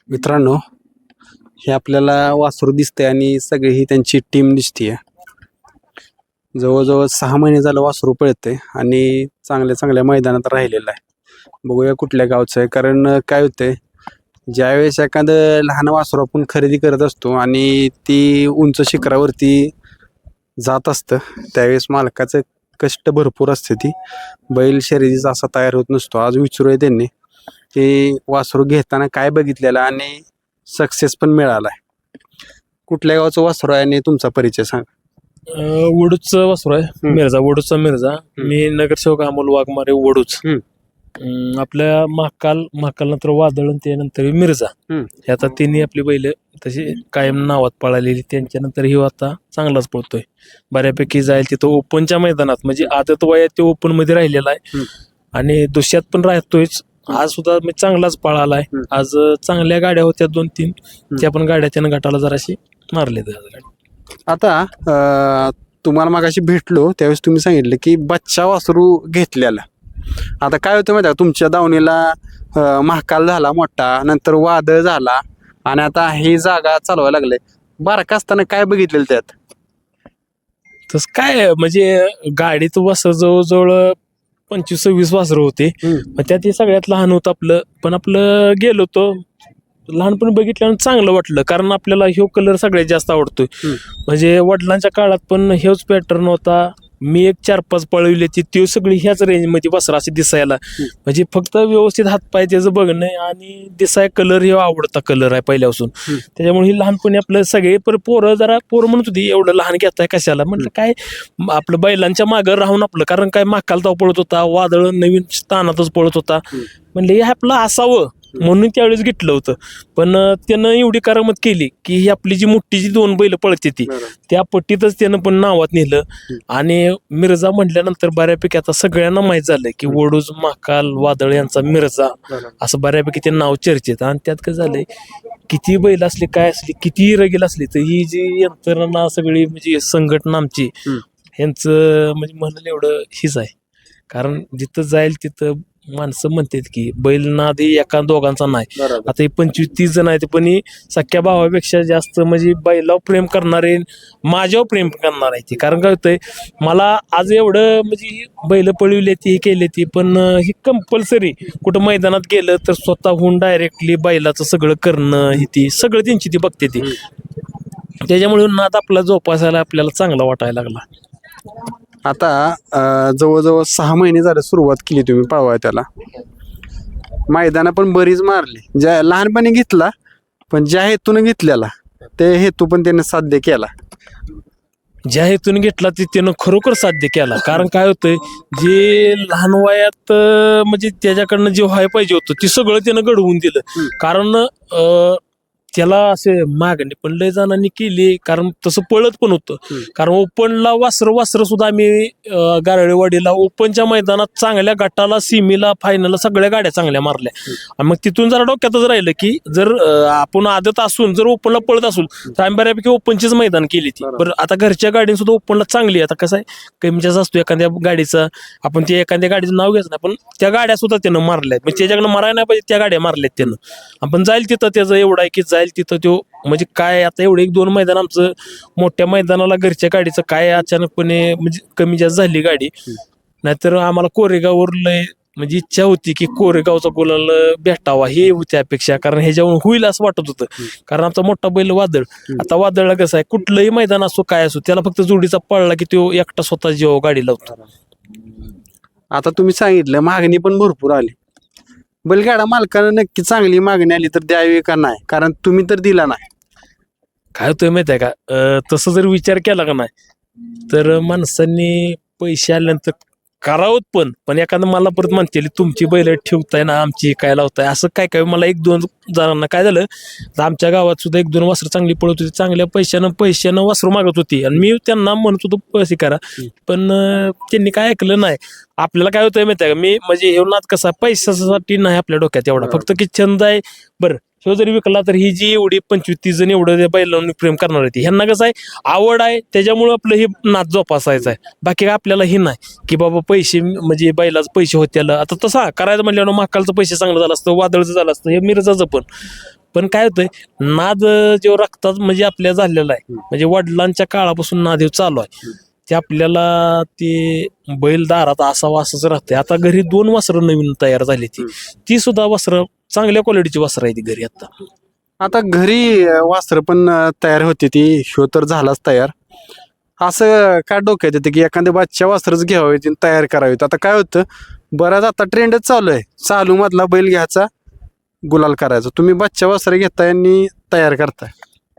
मित्रांनो, हे आपल्याला वासरू दिसते आणि सगळी ही त्यांची टीम दिसतीये. जवळजवळ 6 महिने झालं वासरू पळते आणि चांगल्या चांगल्या मैदानात राहिलेलं आहे. बघूया कुठल्या गावचं आहे. कारण काय होतंय, ज्यावेळेस एखादं लहान वासरू आपण खरेदी करत असतो आणि ती उंच शिखरावरती जात असतं, त्यावेळेस मालकाचं कष्ट भरपूर असते. ती बैल शर्यतीचा असा तयार होत नसतो. आज विचारूया त्यांनी की वासरू घेताना काय बघितलेलं आणि सक्सेस पण मिळालाय. कुठल्या गावचं वासरू आहे आणि तुमचा परिचय सांगा. वडूजचं वासरू आहे. मिर्झा, वडूजचा मिर्झा. मी नगरसेवक अमोल वाघमारे, वडूज. आपल्या महाकाल नंतर वादळ आणि त्यानंतर मिर्झा. हे आता तिन्ही आपली बैल तशी कायम नावात पळालेली. त्यांच्यानंतर ही आता चांगलाच पळतोय, बऱ्यापैकी जाईल तिथं ओपनच्या मैदानात. म्हणजे आदत वयात ते ओपन मध्ये राहिलेला आहे आणि दुसऱ्यात पण राहतोयच. आज सुद्धा मी चांगलाच पळालाय. आज चांगल्या गाड्या होत्या 2-3, त्या पण गाड्या त्यानं गटाला जराशी मारले. आता तुम्हाला मगाशी भेटलो त्यावेळेस तुम्ही सांगितलं की बच्चा वासरू घेतलेला. आता काय होतं माहिती आहे का, तुमच्या दावणीला महाकाल झाला मोठा, नंतर वादळ झाला आणि आता ही जागा चालवायला लागले. बारका असताना काय बघितलेलं त्यात? तस काय म्हणजे गाडीत वासर जवळजवळ 25-26 वासरं होते. मग त्यात हे सगळ्यात लहान होतं आपलं. पण आपलं गेलो तो लहानपणी बघितल्यानं चांगलं वाटलं, कारण आपल्याला ह्यो कलर सगळ्यात जास्त आवडतोय. म्हणजे वडिलांच्या काळात पण हेच पॅटर्न होता. मी एक 4-5 पळविले ती सगळी ह्याच रेंजमध्ये वासरं अशी दिसायला. म्हणजे फक्त व्यवस्थित हातपाय त्याचं बघणं आणि दिसाय कलर हे आवडता कलर आहे पहिल्यापासून. त्याच्यामुळे ही लहानपणी आपलं सगळे पोरं म्हणत होती एवढं लहान घेताय कशाला. म्हटलं काय आपलं बैलांच्या मागं राहून आपलं, कारण काय महाकाल ताव पळत होता, वादळ नवीन स्थानातच पळत होता. म्हणलं हे आपलं असावं म्हणून त्यावेळेस घेतलं होतं. पण त्यानं एवढी करामत केली की ही आपली जी मोठी जी 2 बैल पळते ती त्या पट्टीतच त्यानं पण नावात नेलं. आणि मिर्झा म्हटल्यानंतर बऱ्यापैकी आता सगळ्यांना माहीत झालं की वडूज, महाकाल, वादळ यांचा मिर्झा असं बऱ्यापैकी ते नाव चर्चेत. आणि त्यात काय झालंय, किती बैल असले काय असली, किती रगील असली, तर ही जी यंत्रणा सगळी म्हणजे संघटना आमची यांचं म्हणजे म्हणाल एवढं हीच आहे. कारण जिथं जाईल तिथं माणसं म्हणतात की बैल नाद हे एका दोघांचा नाही. आता हे 25-30 जण आहेत, पण ही सख्या भावापेक्षा जास्त म्हणजे बैलावर प्रेम करणारे, माझ्यावर प्रेम करणार आहे ती. कारण काय होतंय, मला आज एवढं म्हणजे बैल पळविले ती हे केले ती, पण ही कंपल्सरी कुठं मैदानात गेलं तर स्वतःहून डायरेक्टली बैलाचं सगळं करणं ही ती सगळं त्यांची ती बघते ती. त्याच्यामुळे नाद आपला जोपासायला आपल्याला चांगला वाटायला लागला. आता जवळजवळ 6 महिने झाले सुरुवात केली तुम्ही पळवाय त्याला. मैदाना पण बरीच मारली. ज्या लहानपणी घेतला, पण ज्या हेतून घेतलेला ते हेतू पण त्याने साध्य केला. ज्या हेतून घेतला ते त्यानं खरोखर साध्य केला. कारण काय होतंय, जे लहान वयात म्हणजे त्याच्याकडनं जे व्हायला पाहिजे होतं ते सगळं त्यानं घडवून दिलं. कारण त्याला असे मागणी पण लय जणांनी केली, कारण तसं पळत पण होतं. कारण ओपनला वासरं सुद्धा आम्ही गारळेवाडीला ओपनच्या मैदानात चांगल्या गटाला, सीमीला, फायनलला सगळ्या गाड्या चांगल्या मारल्या. आणि मग तिथून जरा डोक्यातच राहिलं की जर आपण आदत असून जर ओपनला पळत असून तर आम्ही बऱ्यापैकी ओपनचीच मैदान केली ती. बरं आता घरच्या गाडीने सुद्धा ओपनला चांगली. आता कसं आहे, कमीचाच असतो एखाद्या गाडीचा, आपण ते एखाद्या गाडीचं नाव घ्यायचं नाही, पण त्या गाड्या सुद्धा त्यानं मारल्यात. म्हणजे त्याच्याकडनं मारायला नाही पाहिजे त्या गाड्या मारल्यात त्यानं. आपण जाईल तिथं त्याचं एवढं आहे की जाईल तिथं तो म्हणजे काय आता एवढे 1-2 मैदान आमचं मोठ्या मैदानाला घरच्या गाडीचं काय अचानकपणे म्हणजे कमी जास्त झाली गाडी. नाहीतर आम्हाला कोरेगाववर लय म्हणजे इच्छा होती की कोरेगावचा गुलाल भेटावा हे होती अपेक्षा. कारण ह्याच्यावर होईल असं वाटत होतं. कारण आमचा मोठा बैल वादळ, आता वादळला कसं आहे, कुठलंही मैदान असो काय असो, त्याला फक्त जोडीचा पळला की तो एकटा स्वतः जेव्हा गाडी लावतो. आता तुम्ही सांगितलं मागणी पण भरपूर आली. बैलगाडा मालकानं नक्की चांगली मागणी आली तर द्यावी का नाही? कारण तुम्ही तर दिला नाही. काय होतंय माहिती आहे का, तसं जर विचार केला का नाही तर माणसांनी पैसे आल्यानंतर करावं. पण एखादं मला परत म्हणते तुमची बैल ठेवताय ना, आमची काय लावताय, असं काय काय. मला 1-2 जणांना काय झालं, तर आमच्या गावात सुद्धा 1-2 वासरं चांगली पळत होती, चांगल्या पैशानं वासरं मागत होती. आणि मी त्यांना म्हणत होतो पैसे करा, पण त्यांनी काय ऐकलं नाही. आपल्याला काय होतंय माहिती आहे का, मी म्हणजे हे नाद कसा पैशासाठी नाही आपल्या डोक्यात एवढा, फक्त की छंद आहे. बरं ह्यो जरी विकला तर ही जी एवढी 25-30 जण एवढं बैलांनी प्रेम करणार आहे, ह्यांना कसं आहे आवड आहे, त्याच्यामुळे आपलं हे नाद जोपासायचं आहे. बाकी काय आपल्याला हे नाही की बाबा पैसे म्हणजे बैलाचं पैसे होत्याला. आता तसा करायचं म्हणल्यानं महाकालचं पैसे चांगलं झालं असतं, वादळचं झालं असतं, हे मिरजाचं पण काय होतंय नाद जो रक्तात म्हणजे आपल्या झालेला आहे म्हणजे वडिलांच्या काळापासून नाद हे चालू आहे ते आपल्याला ते बैल दारात असावं असंच राहते. आता घरी 2 वासरं नवीन तयार झाली ती सुद्धा वासरं चांगल्या क्वालिटीची वासरं आहे ती घरी आता घरी वासरं पण तयार होती ती ह्यो तर झालाच तयार. असं काय डोक्यात येतं की एखाद्या बादशा वासरच घ्यावे तयार करावेत. आता काय होतं बराच आता ट्रेंडच चालू आहे चालू मधला बैल घ्यायचा गुलाल करायचा. तुम्ही बादशा वासरं घेताय आणि तयार करताय.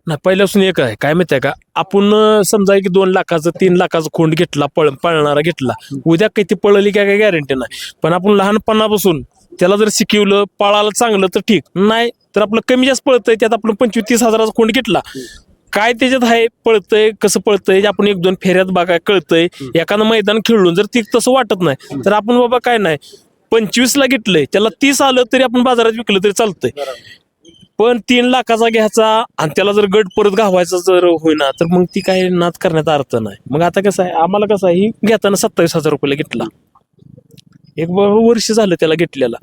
नाही पहिल्यापासून एक आहे काय माहिती आहे का आपण समजा की 2 लाखाचं 3 लाखाचं खोंड घेतला पळणारा घेतला उद्या काही ती पळली काय काय गॅरंटी नाही. पण आपण लहानपणापासून त्याला जर शिकवलं पळालं चांगलं तर ठीक नाही तर आपलं कमी जास्त पळतंय त्यात आपण 25-30 हजाराचा खोंड घेतला काय त्याच्यात आहे पळतंय कसं पळतंय आपण 1-2 फेऱ्यात बघाय कळतंय. एखादं मैदान खेळून जर ती तसं वाटत नाही तर आपण बाबा काय नाही 25 ला घेतलंय त्याला 30 आलं तरी आपण बाजारात विकलं तरी चालतंय. पण 3 लाखाचा घ्यायचा आणि त्याला जर गट परत घावायचा जर होईना तर मग ती काय नाद करण्याचा अर्थ नाही. मग आता कसं आहे आम्हाला कसं आहे घेताना 27,000 रुपयाला घेतला 1 वर्ष झालं त्याला घेतलेला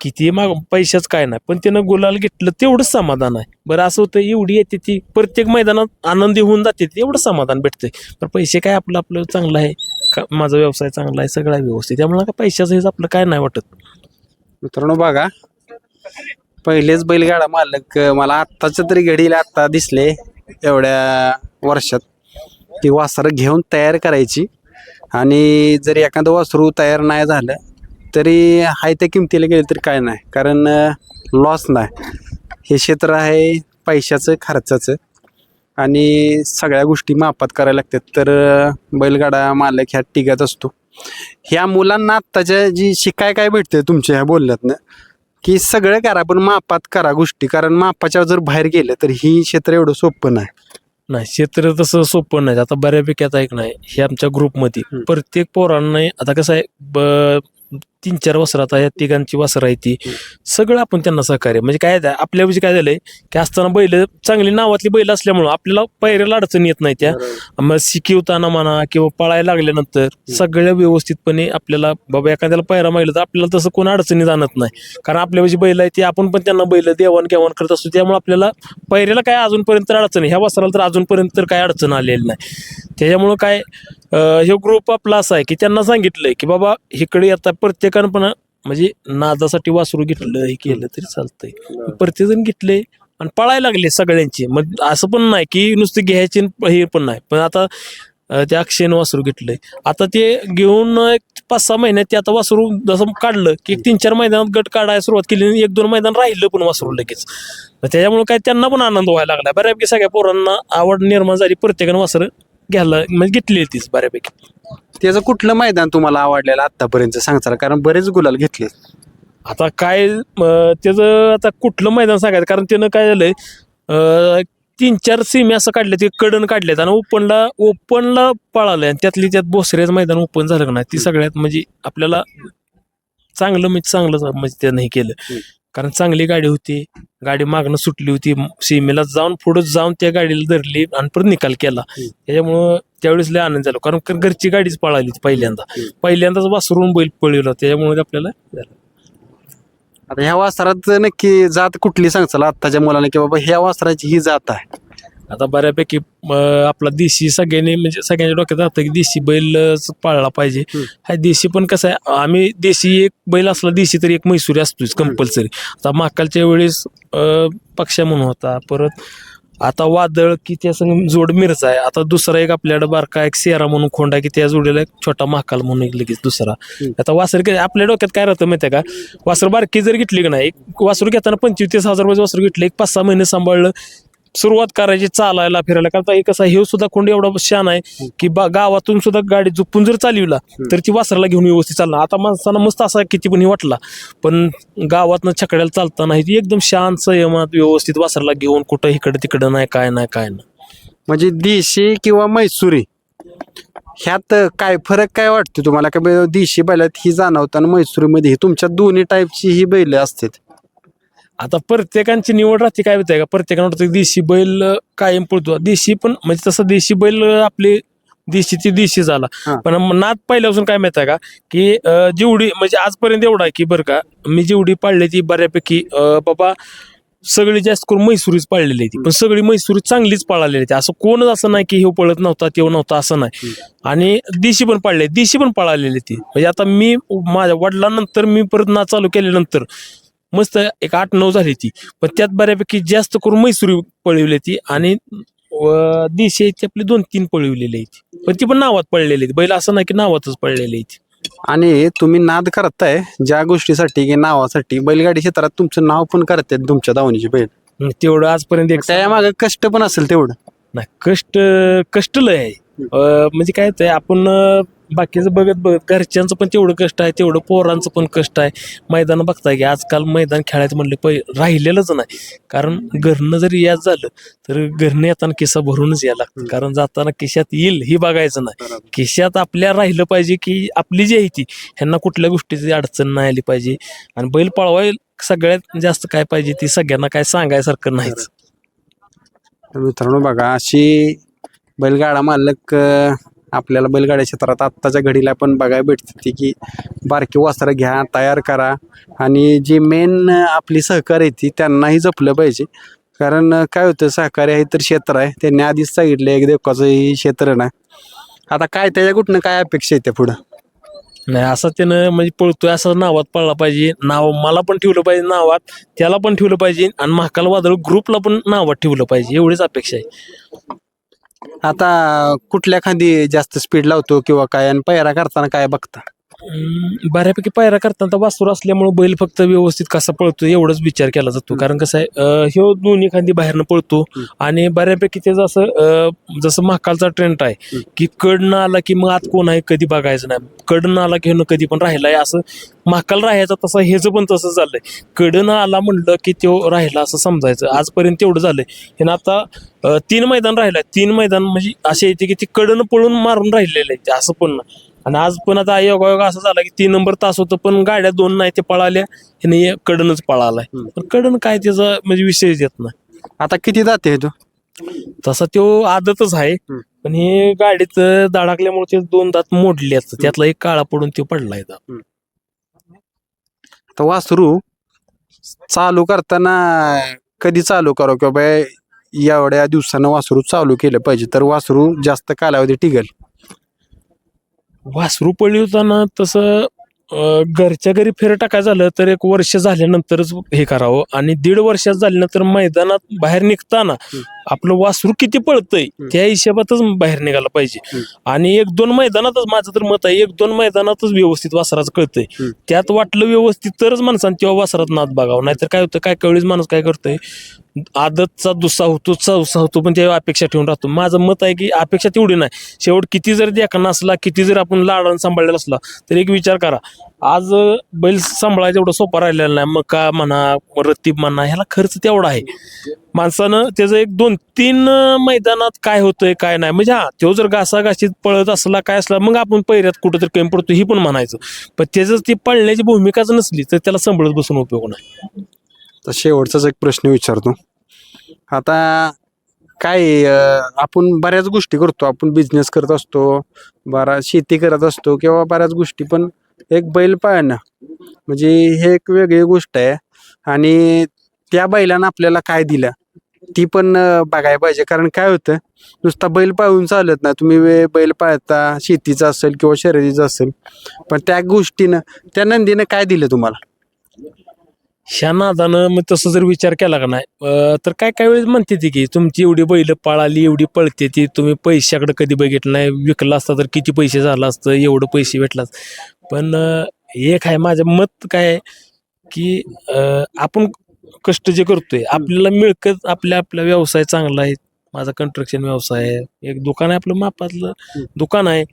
किती मग पैशाच काय नाही पण त्यानं गुलाल घेतलं तेवढंच समाधान आहे. बरं असं होतं एवढी येते ती प्रत्येक मैदानात आनंदी होऊन जाते एवढं समाधान भेटतंय. पण पैसे काय आपलं चांगलं आहे माझा व्यवसाय चांगला आहे सगळा व्यवस्थित त्यामुळे काय पैशाचं हेच आपलं काय नाही वाटत. मित्रांनो बघा पहिलेच बैलगाडा मालक मला आत्ताच्या तरी घडीला आत्ता दिसले एवढ्या वर्षात ती वासरं घेऊन तयार करायची आणि जर एखादं वासरू तयार नाही झालं तरी हाय त्या किमतीला गेले तरी काय नाही कारण लॉस नाही. हे क्षेत्र आहे पैशाचं खर्चाचं आणि सगळ्या गोष्टी मापात करायला लागतात तर बैलगाडा मालक ह्यात टिकत असतो. ह्या मुलांना आत्ताच्या जी शिकाय काय भेटते तुमच्या ह्या बोलण्यातनं की सगळं करा पण मापात करा गोष्टी कारण मापाच्या जर बाहेर गेलं तर ही क्षेत्र एवढं सोपं नाही. नाही क्षेत्र तसं सोपं नाही. आता बऱ्यापैकी आता एक नाही हे आमच्या ग्रुपमध्ये प्रत्येक पोरांना आता कसं आहे 3-4 वासरं आता या तिघांची वासरं आहे ती सगळं आपण त्यांना सहकार्य म्हणजे काय आपल्या म्हणजे काय झालंय की असताना बैल चांगली नावातली बैल असल्यामुळं आपल्याला पायऱ्याला अडचण येत नाही त्या मग शिकवताना म्हणा किंवा पळायला लागल्यानंतर सगळ्या व्यवस्थितपणे आपल्याला बाबा एखाद्याला पायरा मागलं तर आपल्याला तसं कोण अडचणी जाणत नाही कारण आपल्या बैल आहे ते आपण पण त्यांना बैल देवाण करत असतो त्यामुळे आपल्याला पायऱ्याला काय अजूनपर्यंत अडचण ह्या वासराला तर अजूनपर्यंत तर काय अडचण आलेली नाही. त्याच्यामुळं काय हे ग्रुप आपला असा आहे की त्यांना सांगितलंय की बाबा इकडे आता प्रत्येकानं पण म्हणजे नादासाठी वासरू घेतलं हे केलं तरी चालतंय. प्रत्येकजण घेतले आणि पळायला लागले सगळ्यांची मग असं पण नाही की नुसते घ्यायचे हे पण नाही. पण आता ते अक्षयनं वासरू घेतलंय आता ते घेऊन 5-6 महिन्यात ते आता वासरू जसं काढलं की 3-4 मैदानात गट काढायला सुरुवात केली 1-2 मैदान राहिलं पण वासरू लगेच. त्याच्यामुळे काय त्यांना पण आनंद व्हायला लागला बऱ्यापैकी सगळ्या पोरांना आवड निर्माण झाली प्रत्येकानं वासरं घ्यायला म्हणजे घेतली तीच बऱ्यापैकी. त्याचं कुठलं मैदान तुम्हाला आवडलेलं आतापर्यंत सांगता कारण बरेच गुलाल घेतले. आता काय त्याचं आता कुठलं मैदान सांगायचं कारण त्यानं काय झालंय 3-4 सेमी असं काढले ते कडन काढलेत आणि ओपनला पळालंय आणि त्यातली त्यात बोसऱ्याचं मैदान ओपन झालं का नाही ती सगळ्यात म्हणजे आपल्याला चांगलं म्हणजे त्यानं हे केलं कारण चांगली गाडी होती गाडी मागणं सुटली होती सीमेला जाऊन पुढं जाऊन त्या गाडीला धरली आणि परत निकाल केला. त्याच्यामुळं त्यावेळेस लय आनंद झाला कारण घरची गाडीच पळाली पहिल्यांदाच वासरून बैल पळवला त्याच्यामुळे आपल्याला आता ह्या वासरात नक्की जात कुठली सांगचाल आत्ताच्या मुलाने की बाबा ह्या वासराची ही जात आहे. आता बऱ्यापैकी आपला देशी सगळ्यांनी म्हणजे सगळ्यांच्या डोक्यात राहतं की देशी बैल पाळला पाहिजे. हा देशी पण कसं आहे आम्ही देशी एक बैल असला देशी तरी एक म्हैसूरी असतोच कंपल्सरी. आता महाकालच्या वेळेस पक्षा म्हणून होता परत आता वादळ की त्या संग जोड मिरचा आहे. आता दुसरा एक आपल्याकडे बारका एक सेरा म्हणून खोंडा की त्या जोडीला एक छोटा महाकाल म्हणून एक लगेच दुसरा. आता वासर आपल्या डोक्यात काय राहतं माहिती आहे का वासर बारकी जर घेतली की नाही एक वासरू घेताना 25-30 हजार रुपये वासरू घेतलं एक 5-6 महिने सांभाळलं सुरुवात करायची चालायला फिरायला कारण हे कसं हे सुद्धा खोंड एवढा शान आहे की गावातून सुद्धा गाडी झुपून जर चालविला तर ती वासराला घेऊन व्यवस्थित चालणार. आता माणसाला मस्त असा किती पण वाटला पण गावातनं छकड्याला चालताना ती एकदम शांत संयमात व्यवस्थित वासराला घेऊन कुठं इकडं तिकडं नाही काय नाही म्हणजे देशी किंवा म्हैसूरी ह्यात काय फरक काय वाटतो तुम्हाला का देशी बैलात ही जाणवतं आणि म्हैसूरीमध्ये तुमच्या दोन्ही टाईपची ही बैल असतात. आता प्रत्येकांची निवड राहते काय होत आहे का प्रत्येकानं वाटतं देशी बैल कायम पळतो देशी पण म्हणजे तसं देशी बैल आपले देशीची देशी झाला पण नाद पहिल्यापासून काय माहिती आहे का की जेवढी म्हणजे आजपर्यंत एवढा आहे की बरं का मी जेवढी पाळली ती बऱ्यापैकी बाबा सगळी जास्त करून म्हैसुरीच पाळलेली आहे ती, पण सगळी म्हैसुरी चांगलीच पाळलेली आहे. असं कोणच असं नाही की हे पळत नव्हता तेव्हा नव्हता असं नाही. आणि देशी पण पाळले, देशी पण पळालेली ती. म्हणजे आता मी माझ्या वडिलांनंतर मी परत नाद चालू केल्यानंतर मस्त एक 8-9 झाली ती, पण त्यात बऱ्यापैकी जास्त करून म्हैसुरी पळवली ती आणि देशी ती आपली 2-3 पळवलेली आहे. पण ती पण नावात पळलेली बैल, असं नाही की नावातच पळलेली आहे. आणि तुम्ही नाद करताय ज्या गोष्टीसाठी की नावासाठी, बैलगाडी क्षेत्रात तुमचं नाव पण करतात तुमच्या दावणीची बैल. तेवढं आजपर्यंत एक त्या मागे कष्ट पण असेल तेवढं. नाही, कष्ट लय आहे. म्हणजे काय होतंय, आपण बाकीचं बघत बघत घरच्यांचं पण तेवढं कष्ट आहे, तेवढं पोरांचं पण कष्ट आहे. मैदान बघताय की आजकाल मैदान खेळायचं म्हणले राहिलेलंच नाही. कारण घरनं जर याच झालं तर घरनं येताना किस्सा भरूनच यायला लागतं. कारण जाताना खिशात येईल ही बघायचं नाही, खिशात आपल्या राहिलं पाहिजे की आपली जी आहे ती ह्यांना कुठल्या गोष्टीची अडचण नाही आली पाहिजे. आणि बैल पळवायला सगळ्यात जास्त काय पाहिजे ती सगळ्यांना काय सांगायसारखं नाहीच. तर मित्रांनो बघा, अशी बैलगाडा मालक आपल्याला बैलगाड्या क्षेत्रात आत्ताच्या घडीला पण बघायला भेटते की बारकी वासरं घ्या, तयार करा आणि जी मेन आपली सहकार्य ती त्यांनाही जपलं पाहिजे. कारण काय होतं, सहकार्य हे तर क्षेत्र आहे, त्यांनी आधीच सांगितलं एक देवकाचं ही क्षेत्र नाही. आता काय त्याच्या कुठनं काय अपेक्षा येते पुढं? नाही, असं त्यानं म्हणजे पळतोय असं नावात पळला पाहिजे. नाव मला पण ठेवलं पाहिजे नावात, त्याला पण ठेवलं पाहिजे आणि महाकाल वादळ ग्रुपला पण नावात ठेवलं पाहिजे, एवढीच अपेक्षा आहे. आता कुठल्या खांदी जास्त स्पीड लावतो किंवा काय, आणि पायरा करताना काय बघता? बऱ्यापैकी पायरा करताना वासुर असल्यामुळे बैल फक्त व्यवस्थित कसा पळतो एवढाच विचार केला जातो. कारण कसं आहे, ह्यो दोन्ही खांदी बाहेरनं पळतो आणि बऱ्यापैकी त्याचं असं जसं महाकालचा ट्रेंड आहे की कडनं आला की मग आत कोण आहे कधी बघायचं नाही, कडनं आला की ह्यानं कधी पण राहिलाय असं महाकाल राहायचा. तसं ह्याचं पण तसं झालंय, कडनं आला म्हणलं की तो राहिला असं समजायचं. आजपर्यंत तेवढं झालंय. ह्यानं आता 3 मैदान राहिलाय, 3 मैदान म्हणजे असे येते की ती कडनं पळून मारून राहिलेलं आहे असं पण नाही. आणि आज पण आता योगायोग असं झाला की 3 नंबर तास होतं पण गाड्या 2 नाही ते पळाल्या, ह्याने कडनच पळालाय. पण कडन काय त्याचा म्हणजे विषयच येत नाही. आता किती जाते हे तो? तसा तो आदतच आहे, पण हे गाडीत धडकल्यामुळे ते 2 दात मोडले, त्यातला एक काळा पडून तो पडलाय. तर वासरू चालू करताना कधी चालू करो किंवा बाय एवढ्या दिवसानं वासरू चालू केलं पाहिजे तर वासरू जास्त कालावधी टिकेल? वासरू पळवताना तसं घरच्या घरी फेर टाकायचं झालं तर 1 वर्ष झाल्यानंतरच हे करावं. आणि 1.5 वर्षात झाल्यानंतर मैदानात बाहेर निघताना आपलं वासरू किती पळतंय त्या हिशोबातच बाहेर निघायला पाहिजे. आणि 1-2 मैदानातच, माझं तर मत आहे, 1-2 मैदानातच व्यवस्थित वासराचं कळतंय. त्यात वाटलं व्यवस्थित तरच माणसाने तेव्हा वासरात नाद बघावं. नाहीतर काय होतं, काय वेळेस माणूस काय करतोय, आदतचा दुस्सा होतो, चौसा होतो, पण तेव्हा अपेक्षा ठेवून राहतो. माझं मत आहे की अपेक्षा तेवढी नाही. शेवट किती जर देखा नसला, किती जर आपण लाडानं सांभाळलेला असला तर एक विचार करा, आज बैल सांभाळायचं एवढं सोपा राहिलेला नाही. मका म्हणा, रतीब म्हणा, ह्याला खर्च तेवढा आहे. माणसानं त्याचं 1-2-3 मैदानात काय होतंय काय नाही, म्हणजे तो जर घासाघाशीत पळत असला काय असला मग आपण पहिऱ्यात कुठंतरी कमी पडतो ही पण म्हणायचं. पण त्याचं ती पळण्याची भूमिकाच नसली तर त्याला सांभाळत बसून उपयोग नाही. तर शेवटचाच एक प्रश्न विचारतो. आता काय आपण बऱ्याच गोष्टी करतो, आपण बिझनेस करत असतो, शेती करत असतो किंवा बऱ्याच गोष्टी, पण एक बैल पाळणं म्हणजे हे एक वेगळी गोष्ट आहे. आणि त्या बैलानं आपल्याला काय दिलं ती पण बघायला पाहिजे. कारण काय होतं, नुसता बैल पाळून चालत नाही. तुम्ही बैल पाळता, शेतीचा असेल किंवा शर्यतीचा असेल, पण त्या गोष्टीनं त्या नंदीनं काय दिलं तुम्हाला? ह्या नादानं मग तसं जर विचार केला का नाही तर काय वेळेस म्हणते ती की तुमची एवढी बैल पळाली, एवढी पळते ती, तुम्ही पैशाकडे कधी बघितलं नाही, विकला असता तर किती पैसे झाला असतं, एवढं पैसे भेटला. पण एक आहे माझं मत काय आहे की आपण कष्ट जे करतोय, आपल्याला मिळकत, आपल्या व्यवसाय चांगला आहे. माझा कन्स्ट्रक्शन व्यवसाय आहे, एक दुकान आहे, आपलं मापातलं दुकान आहे,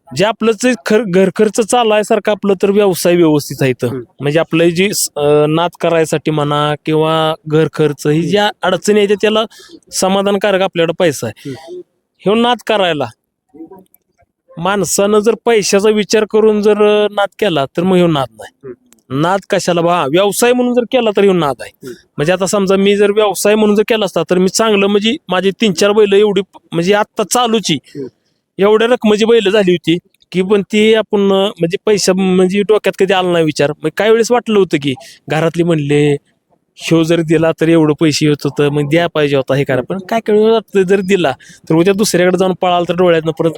जे आपलं जे घर खर्च चालायसारखं आपलं तर व्यवसाय व्यवस्थित आहे. म्हणजे आपलं जी नाद करायसाठी म्हणा किंवा घर खर्च ही ज्या अडचणी आहेत त्याला समाधानकारक आपल्याकडे पैसा आहे. हे नाद करायला माणसानं जर पैशाचा विचार करून जर नाद केला तर मग हे नाद नाही. नाद कशाला बा, व्यवसाय म्हणून जर केला तर हे नाद आहे. म्हणजे आता समजा मी जर व्यवसाय म्हणून जर केला असता तर मी चांगलं, म्हणजे माझी 3-4 बैल एवढी, म्हणजे आत्ता चालूची एवढ्या रकमेची बैल झाली होती की, पण ती आपण म्हणजे पैसा म्हणजे डोक्यात कधी आला नाही विचार. मग काही वेळेस वाटलं होतं की घरातली म्हणले शो जर दिला तर एवढं पैसे येत होतं मग द्या पाहिजे होता हे करा पण काय कळलं जर दिला तर उद्या दुसऱ्याकडे जाऊन पळाला तर डोळ्यातनं परत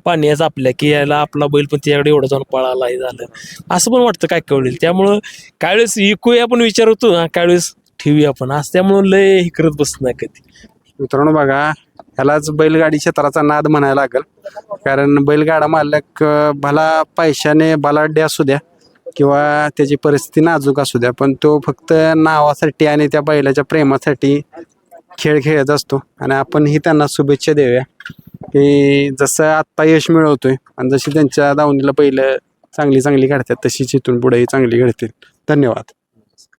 पाणी यायचं आपल्या की यायला आपला बैल पण त्याच्याकडे एवढं जाऊन पळाला हे झालं असं पण वाटतं काय कळेल त्यामुळं काय वेळेस इकूया आपण विचार होतो काय वेळेस ठेवूया आपण असं त्यामुळं लय हे करत बसत नाही कधी. मित्रांनो बघा ह्यालाच बैलगाडी क्षेत्राचा नाद म्हणायला लागेल कारण बैलगाडा मालक भला पैशाने बलाढ्य असू द्या किंवा त्याची परिस्थिती नाजूक असू द्या पण तो फक्त नावासाठी आणि त्या बैलाच्या प्रेमासाठी खेळ खेळत असतो आणि आपणही त्यांना शुभेच्छा देऊया की जसं आत्ता यश मिळवतोय आणि जशी त्यांच्या दावणीला बैल चांगली चांगली काढतात तशीच इथून पुढेही चांगली घडतील. धन्यवाद.